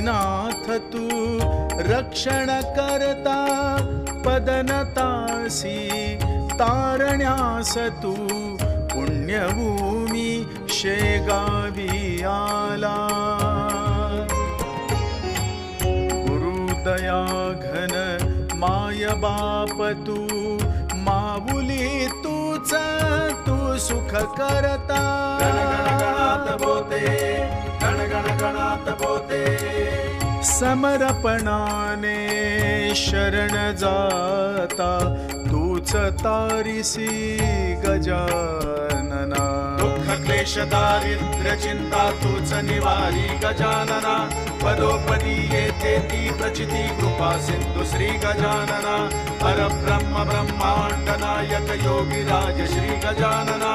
नाथ तू रक्षण करता पदनतासी तारण्यास तू पुण्यभूमी शेगावी आला गुरुदया घन माय बाप तू माऊली तूच तू सुख करता गणगणात बोते गणगणात बोते समर्पणाने शरण जाता तूच तारिसी गजानना दुःख क्लेश दारिद्र्य चिंता तूच निवारी गजानना पदोपदी येते ती प्रचिती कृपा सिंधु श्री गजानना परब्रह्म ब्रह्मांड नायक योगीराज श्री गजानना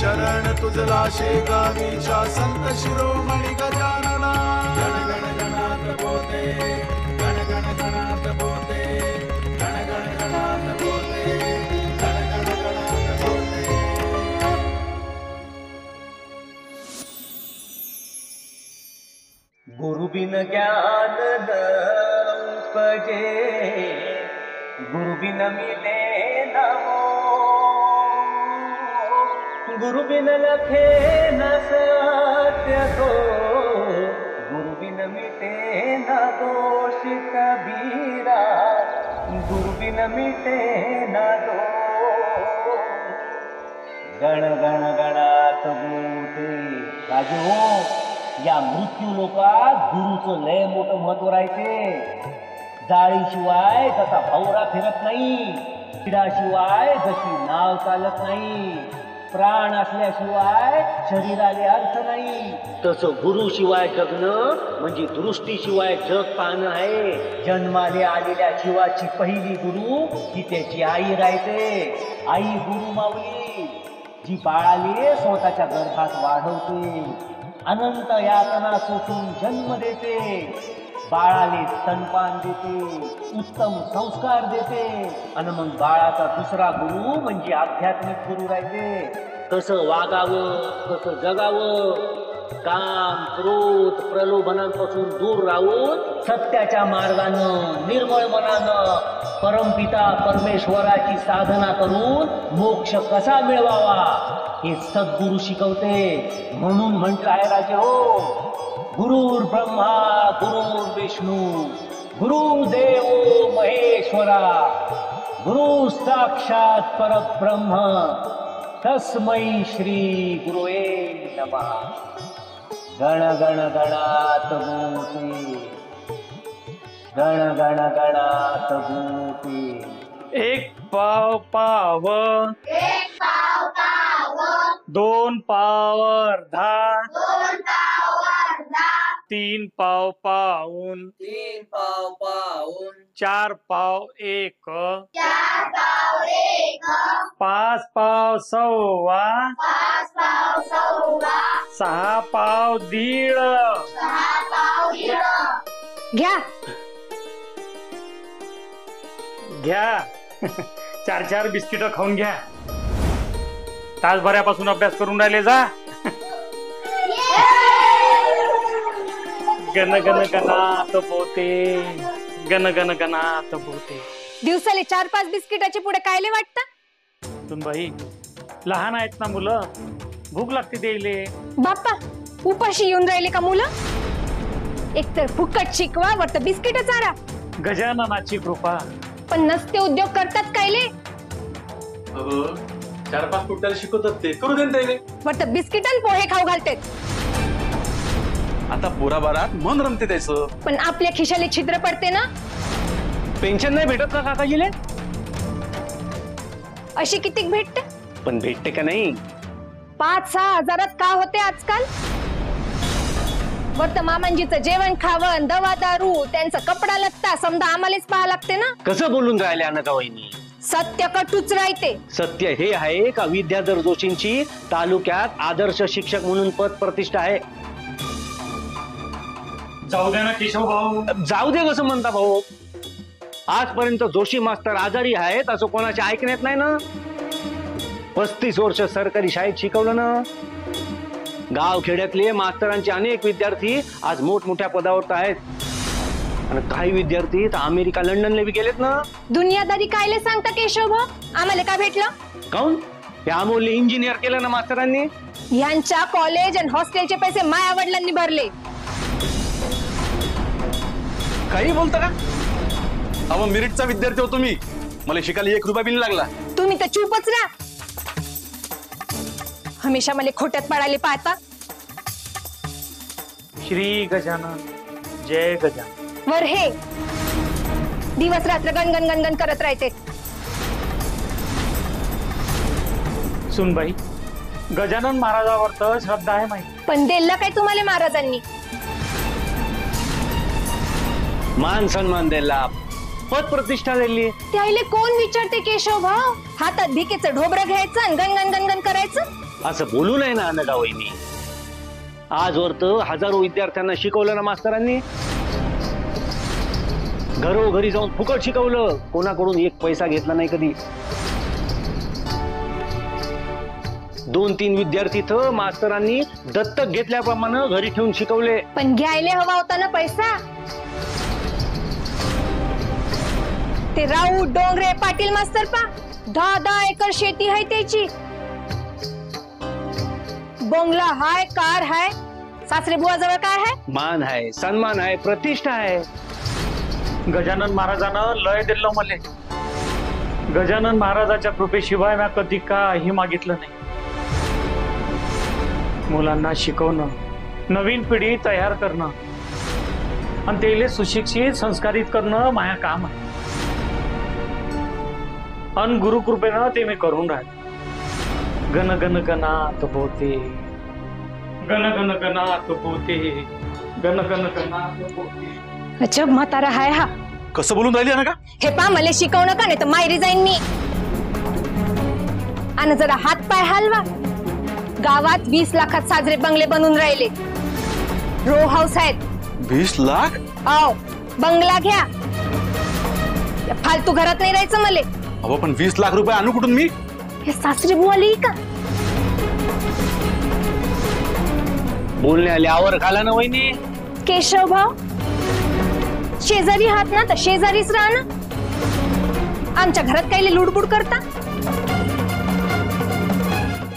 शरण तुझला शेगावीच्या संत शिरोमणी गजानना गण गण गणात बोते गण गण गणात बोते गण गण गणात बोते गण गण गणात बोते। गुरु बिन ज्ञान न उपजे गुरु बिन मिले न मोह गुरु बिन लखे न सत्य को गुरु बिन मिटे न दोष कबीरा गुरु बिन मिटे न दोष गण गण गणात बोते राजो या मृत्यू लोकात गुरुचं लय मोठं महत्व राहते जाळीशिवाय जसा भवरा फिरत नाही शिडाशिवाय जशी नाव चालत नाही प्राण असल्याशिवाय शरीराले अर्थ नाही तसं गुरुशिवाय जगणं म्हणजे दृष्टीशिवाय जग पाहणं आहे जन्माले आलेल्या जीवाची पहिली गुरु ही त्याची आई राहते आई गुरु माऊली जी बाळाले स्वतःच्या गर्भात वाढवते अनंत यातना सोसून जन्म देते बाळाले स्तनपान देते उत्तम संस्कार देते आणि मग बाळाचा दुसरा गुरु म्हणजे आध्यात्मिक गुरु राहते कसं वागावं कसं जगावं काम क्रोध प्रलोभनांपासून दूर राहून सत्याच्या मार्गानं निर्मळ मनानं परमपिता परमेश्वराची साधना करून मोक्ष कसा मिळवावा हे सद्गुरु शिकवते म्हणून म्हटलं आहे राजे हो गुरुर् ब्रह्मा गुरुर् विष्णू गुरुदेव महेश्वरा गुरु साक्षात परब्रह्म तस्मै श्री गुरुवे नमः गण गण गणात बोते गण गण गणात बोते एक पाव पाव दोन पाव अर्धा तीन पाव पाऊन चार पाव एक पाच पाव सव्वा सहा पाव दीड घ्या घ्या चार चार बिस्किट खाऊन घ्या तासभरापासून अभ्यास करून राहिले जा गण गण गणात बोते गण गण गणात बोते दिवसाले 4-5 बिस्किटाचे पुढे कायले वाटतं तुम्ही लहान आहेत ना मुलं भूक लागते द्यायले बाप्पा उपाशी येऊन राहिले का मुलं एकतर फुकट शिकवा वरत बिस्किट चारा गजाननाची कृपा पण नसते उद्योग करतात कायले 4-5 कुट्याला शिकवतात ते करू देन त्याने वरत बिस्किट आणि पोहे खाऊ घालतेत आता पोराबारात मन रमते त्याचं पण आपल्या खिशाले छिद्र पडते ना पेन्शन नाही भेटत का काकाजीले अशी कितीक भेटते पण भेटते का नाही 5-6 हजारात का होते आजकाल वरत मामांजीचं जेवण खावण दवा दारू त्यांचा कपडा लत्ता समजा आम्हालाच पाहा लागते ना कसं बोलून राहिले अनका वहिनी सत्य कटूच राहते सत्य हे आहे का विद्याधर जोशींची तालुक्यात आदर्श शिक्षक म्हणून पद प्रतिष्ठा आहे जाऊ द्या ना केशव भाऊ जाऊ दे कसं म्हणता भाऊ आजपर्यंत जोशी मास्तर आजारी आहेत असं कोणाच्या ऐकण्यात नाही ना 35 वर्ष सरकारी शाळेत शिकवलं ना गाव खेड्यातले मास्तरांचे अनेक विद्यार्थी आज मोठमोठ्या पदावर आहेत आणि काही विद्यार्थी तर अमेरिका लंडनला बी गेलेत ना. दुनियादारी कायले सांगता केशव भाऊ? आम्हाला काय भेटलं? काऊन? हे अमोलने इंजिनियर केलं ना मास्तरांनी. यांच्या कॉलेज आणि हॉस्टेलचे पैसे माया वडिलांनी भरले. काही बोलता का? अहो मेरिटचा विद्यार्थी होतो मी, मला शिकायला 1 रुपया बिन लागला. तुम्ही तर चूपच राहा. हमेशा मला खोट्यात पडायला पाहता. श्री गजानन, जय गजानन. वर हे दिवस रात्र गणगण गणगण करत राहते. सुनबाई, गजानन महाराजावर तर श्रद्धा आहे माहिती, पण दिलं काय तुम्हाला महाराजांनी? मान सन्मान द्यायला, पद प्रतिष्ठा दिली. त्याले कोण विचारते केशव भाऊ? हातात भिकेचं ढोबरं घ्यायचं आणि गणगण गणगण करायचं. असं बोलू नये ना अनघा वहिनी. आजवर तर हजारो विद्यार्थ्यांना शिकवलं ना मास्तरांनी. घरोघरी जाऊन फुकट शिकवलं, कोणाकडून 1 पैसा घेतला नाही कधी. 2-3 विद्यार्थी तर मास्तरांनी दत्तक घेतल्याप्रमाणे घरी ठेवून शिकवले. पण घ्यायला हवा होता ना पैसा. ते राऊत डोंगरे पाटील मास्तर पा 10-10 एकर शेती आहे त्याची. बंगला हाय, कार हाय. सासरे बुवा जवळ काय आहे? मान आहे, सन्मान आहे, प्रतिष्ठा आहे. गजानन महाराजानं लय दिलं मले. गजानन महाराजाच्या कृपेशिवाय मी कधी काही मागितलं नाही. मुलांना शिकवणं, नवीन पिढी तयार करणं आणि त्याला सुशिक्षित संस्कारित करणं माझ्या काम आहे. अन गुरुकृपेनं ते मी करून राहिले. गण गण गणात बोते, गण गण गणात बोते, गण गण गणात बोते. अजब म्हातारा हाय हा. कसं बोलून राहिली ना का? हे पा मला शिकवणं का, नाही तर मायरी जाईन मी. आणि जरा हात पाय हलवा. गावात 20 लाखात साजरे बंगले बनून राहिले. रो हाऊस आहेत. 20 लाख? आओ बंगला घ्या. या फालतू घरात नाही राहायचं मले. अहो पण 20 लाख रुपये आणू कुठून मी? हे सासरे बुवाली का? बोलणे आले आवर घाला ना वहिनी. केशव भाऊ, शेजारी हात ना तर शेजारीच राहा ना. आमच्या घरात काही लुडबुड करता.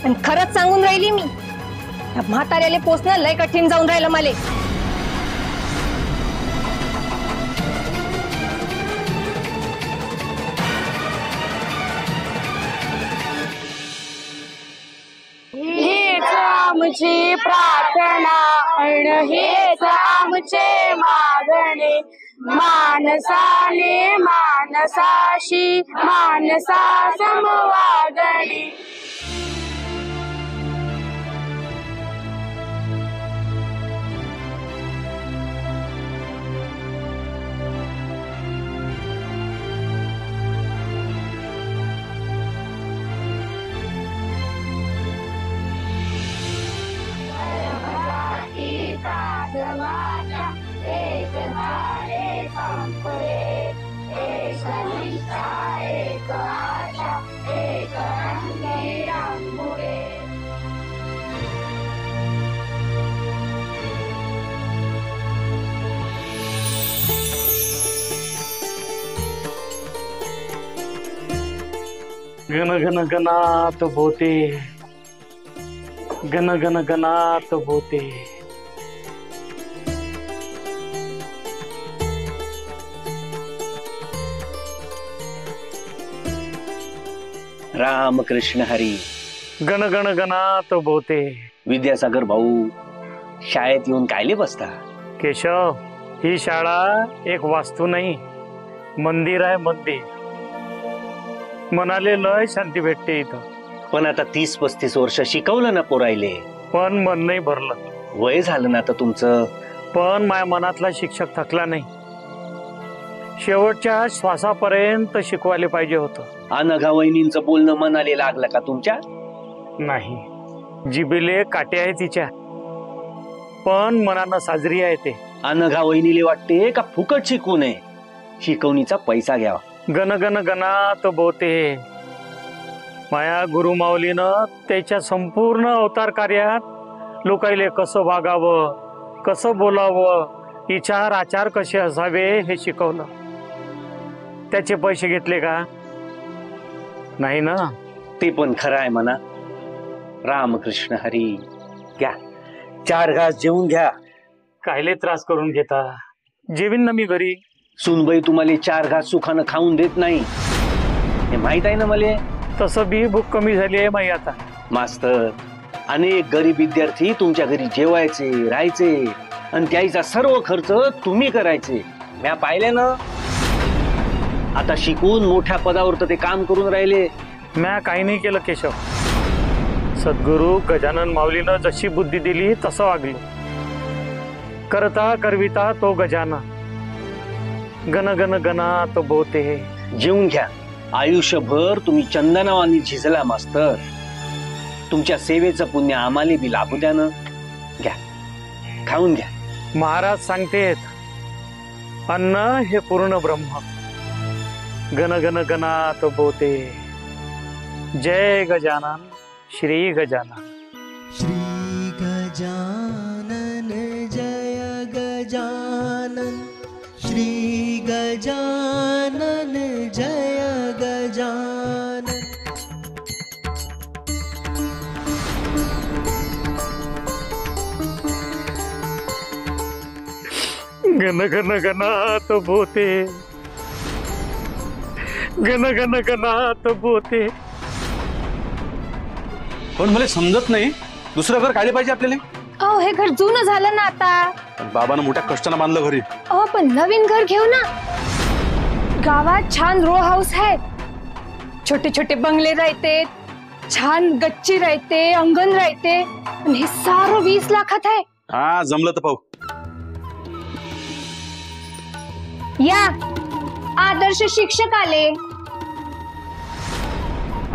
आणि खरंच सांगून राहिली मी, या म्हाताऱ्याला पोचणं लय कठीण जाऊन राहिलं मला. आमची प्रार्थना अण हेच आमचे मागणे. मानसाने मानसाशी मानसा समवागणे. गण गण गणात बोते, गण गण गणात बोते. रामकृष्ण हरी. गण गण गणात बोते. विद्यासागर भाऊ, शाळेत येऊन कायले बसता? केशव, ही शाळा एक वास्तू नाही, मंदिर आहे. मंदिर. मनाले लय शांती भेटते इथं. पण आता 30-35 वर्ष शिकवलं ना पोरायले, पण मन नाही भरलं. वय झालं ना आता तुमचं. पण माझ्या मनातला शिक्षक थकला नाही. शेवटच्या श्वासापर्यंत शिकवायला पाहिजे होतं. अनघा वहिनींचं बोलणं मनाले लागलं का तुमच्या? नाही, जिबेले काटे आहे तिच्या, पण मनानं साजरी आहे ते. अनघा वहिनीले वाटते का फुकट शिकू नये, शिकवणीचा पैसा घ्यावा. गण गण गणात बोते. माया गुरु माऊलीनं त्याच्या संपूर्ण अवतार कार्यात लोकायले कसं वागावं, कसं बोलावं विचार आचार कसे असावे हे शिकवलं. त्याचे पैसे घेतले का? नाही ना. ते पण खरं आहे म्हणा. रामकृष्ण हरी. घ्या 4 घास जेवून घ्या. कायले त्रास करून घेता? जेवीन ना मी घरी. सुनबाई तुम्हाला 4 घास सुखानं खाऊन देत नाही, हे माहित आहे ना मला. तसं बी भूक कमी झाली आहे माई आता. मास्तर, अनेक गरीब विद्यार्थी तुमच्या घरी जेवायचे राहायचे आणि त्याचा सर्व खर्च तुम्ही करायचे. म्या पाहिले ना. आता शिकून मोठ्या पदावर तर ते काम करून राहिले. म्या काही नाही केलं केशव. सद्गुरू गजानन माऊलीनं जशी बुद्धी दिली तसं वागलो. करता करविता तो गजानन, गण गण गणात बोते. जेवून घ्या. आयुष्यभर तुम्ही चंदनावानी झिजला मास्तर. तुमच्या सेवेचं पुण्य आम्हाला बी लाभू द्या ना. घ्या खाऊन घ्या. महाराज सांगतेत, अन्न हे पूर्ण ब्रह्म. गण गण गणात बोते. जय गजानन श्री गजानन. श्री गजानन जय गजानन. श्री गजानन जय गजानन. गण गण गणात बोते. गण गण गणात बोते. पण मला समजत नाही, दुसरं घर काढले पाहिजे आपल्याला. अहो हे घर जुनं झालं ना आता. बाबानं मोठ्या कष्टानं बांधलं घरी. अहो पण नवीन घर घेऊ ना. गावात छान रो हाऊस आहेत, छोटे छोटे बंगले राहते, छान गच्ची राहते, अंगण राहते, आणि हे सारं 20 लाखात आहे. हा जमलं तर पाहू. या आदर्श शिक्षक आले.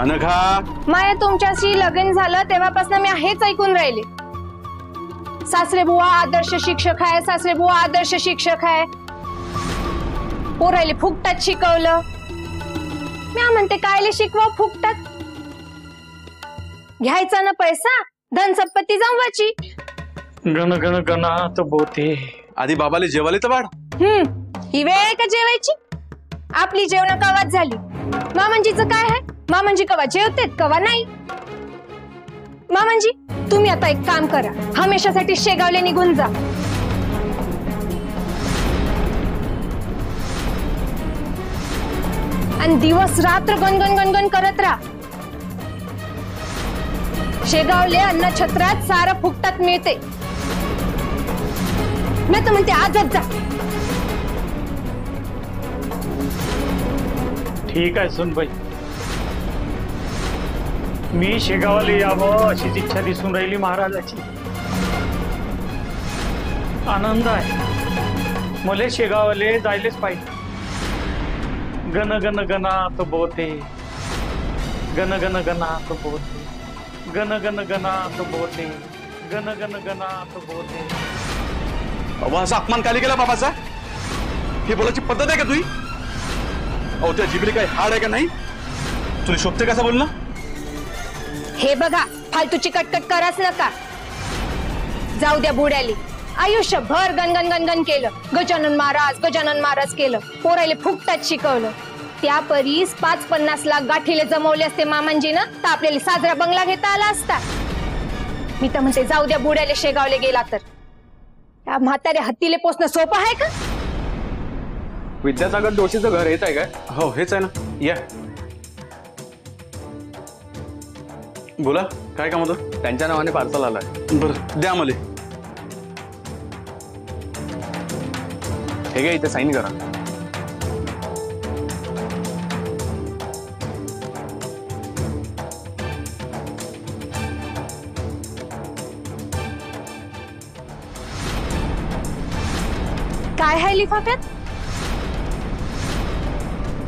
अनघा, माया तुमच्याशी लग्न झालं तेव्हापासून मी हेच ऐकून राहिले. सासरे बुवा आदर्श शिक्षक आहे, सासरे बुवा आदर्श शिक्षक आहे. पोरायले फुकटात शिकवलं. मी म्हणते कायले शिकवा फुकटात. घ्यायचा ना पैसा, धन संपत्ती जमवायची. गण गण गणात बोते. आधी बाबाला जेवायला तर वाढ. ही वेळ आहे का जेवायची? आपली जेवण कवाच झाली. मामांजीचं काय आहे? मामांजी कवा जेवतेत कवा नाही. मामांजी तुम्ही आता एक काम करा, हमेशासाठी शेगावले निघून जा. आणि दिवस रात्र गणगण गणगण करत राहा. शेगावले अन्न छत्रात सारं फुकटात मिळते. मी तर म्हणते आजच जा. ठीक आहे सुनबाई, मी शेगावला यावं अशीच इच्छा दिसून राहिली महाराजाची. आनंद आहे. मला शेगावले जायलेच पाहिजे. गण गण गणात बोते. गण गण गणात बोते. गण गण गणात बोते. गण गण गणात बोते. अहो असा अपमान काली केला बाबाचा? ही बोलायची पद्धत आहे का तुझी? अहो त्या जिबली काही हाड आहे का नाही? तुला शोभते कसं बोलणं? हे बघा, फालतूची कटकट कराच नका. जाऊ द्या बुड्याली. आयुष्यभर गणगण गणगण केलं. गजानन महाराज केलं. पोरायले फुकटात शिकवलं. त्या परीस 5-50 लाख गाठीले जमवले असते मामांजीनं, तर आपल्याला साजरा बंगला घेता आला असता. मी तर म्हणते जाऊ द्या बुड्याले. शेगावले गेला तर त्या म्हाताऱ्या हत्तीले पोचणं सोपं आहे का? विद्यासागर जोशीचं घर हेच आहे काय? हो हेच आहे ना. या बोला, काय काम होतं? त्यांच्या नावाने पार्सल आलाय. बरं द्या मला. हे घ्या, इथे साईन करा. काय आहे लिफाफ्यात?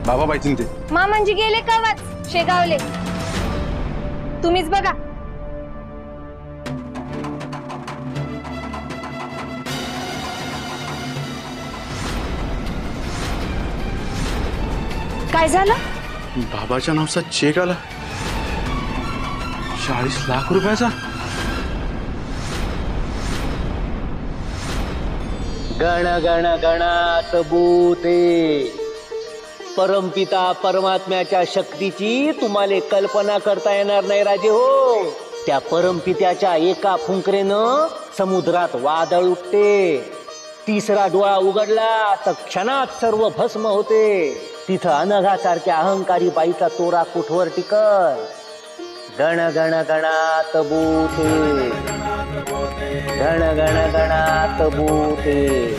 बाबा पाहिजे ते. मामांजी गेले कवाच शेगावले. तुम्हीच बघा. काय झालं? बाबाच्या नावाचा चेक आला 40 लाख रुपयाचा. गण गण गणात भूते. परमपिता परमात्म्याच्या शक्तीची तुम्हाला कल्पना करता येणार नाही राजे हो. त्या परमपित्याच्या एका फुंकरेनं समुद्रात वादळ उठते. तिसरा डोळा उघडला तर क्षणात सर्व भस्म होते. तिथं अनघासारख्या अहंकारी बाईचा तोरा कुठवर टिकल. गण गण गणात भूते. गण गण गणात भूते.